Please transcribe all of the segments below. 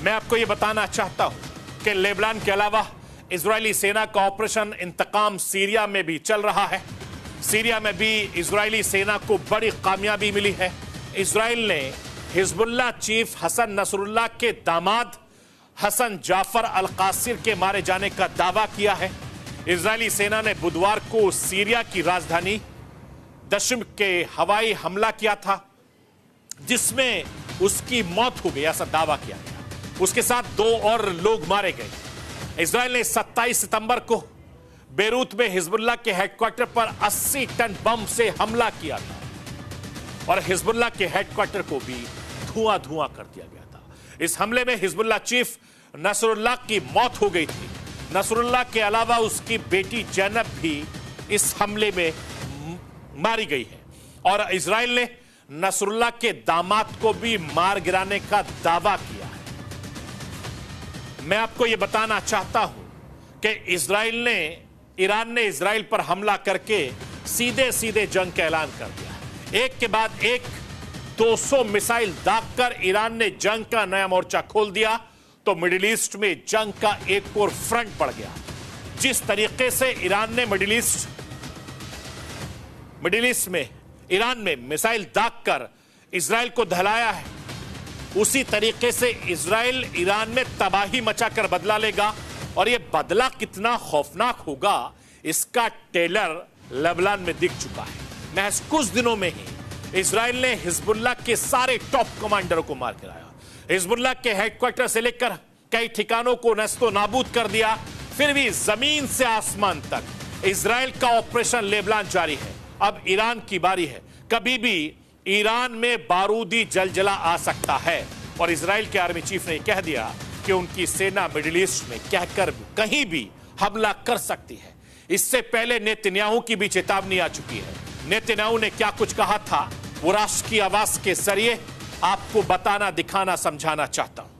मैं आपको यह बताना चाहता हूं कि लेबनान के अलावा इजरायली सेना का ऑपरेशन इंतकाम सीरिया में भी चल रहा है। सीरिया में भी इजरायली सेना को बड़ी कामयाबी मिली है। इजराइल ने हिजबुल्लाह चीफ हसन नसरुल्लाह के दामाद हसन जाफर अल कासिर के मारे जाने का दावा किया है। इजरायली सेना ने बुधवार को सीरिया की राजधानी दमिश्क के हवाई हमला किया था, जिसमें उसकी मौत हो गई, ऐसा दावा किया गया। उसके साथ 2 और लोग मारे गए। इजराइल ने 27 सितंबर को बेरूत में हिजबुल्लाह के हेडक्वार्टर पर 80 टन बम से हमला किया था और हिजबुल्लाह के हेडक्वार्टर को भी धुआं धुआं कर दिया गया था। इस हमले में हिजबुल्लाह चीफ नसरुल्लाह की मौत हो गई थी। नसरुल्लाह के अलावा उसकी बेटी जैनब भी इस हमले में मारी गई है और इजराइल ने नसरुल्लाह के दामाद को भी मार गिराने का दावा किया है। मैं आपको यह बताना चाहता हूं कि ईरान ने इजराइल पर हमला करके सीधे सीधे जंग का ऐलान कर दिया। एक के बाद एक 200 मिसाइल दागकर ईरान ने जंग का नया मोर्चा खोल दिया तो मिडिल ईस्ट में जंग का एक और फ्रंट बढ़ गया। जिस तरीके से ईरान ने मिडिल ईस्ट में ईरान में मिसाइल दागकर इजराइल को दहलाया है, उसी तरीके से इजराइल ईरान में तबाही मचाकर बदला लेगा और यह बदला कितना खौफनाक होगा इसका ट्रेलर लेबनान में दिख चुका है। महज कुछ दिनों में ही इजराइल ने हिजबुल्लाह के सारे टॉप कमांडरों को मार गिराया। हिजबुल्लाह के हेडक्वार्टर से लेकर कई ठिकानों को नस्तो नाबूद कर दिया। फिर भी जमीन से आसमान तक इजराइल का ऑपरेशन लेबनान जारी है। अब ईरान की बारी है। कभी भी ईरान में बारूदी जलजला आ सकता है और इजराइल के आर्मी चीफ ने कह दिया कि उनकी सेना मिडिल ईस्ट में कहकर कहीं भी हमला कर सकती है। इससे पहले नेतन्याहू की भी चेतावनी आ चुकी है। नेतन्याहू ने क्या कुछ कहा था वो राष्ट्र की आवाज के जरिए आपको बताना, दिखाना, समझाना चाहता हूं।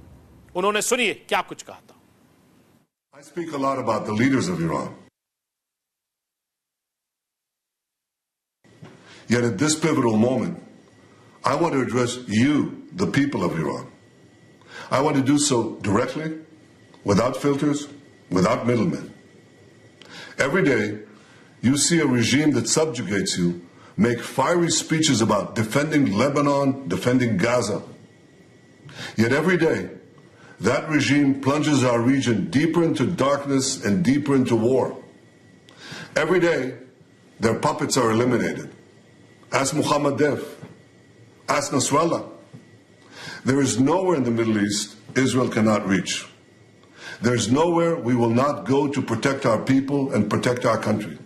उन्होंने सुनिए क्या कुछ कहा था। I speak a lot about the leaders of Iran. Yet at this pivotal moment, I want to address you, the people of Iran. I want to do so directly, without filters, without middlemen. Every day, you see a regime that subjugates you make fiery speeches about defending Lebanon, defending Gaza. Yet every day, that regime plunges our region deeper into darkness and deeper into war. Every day, their puppets are eliminated. Ask Mohammed Dev. Ask Nasrallah. There is nowhere in the Middle East Israel cannot reach. There is nowhere we will not go to protect our people and protect our country.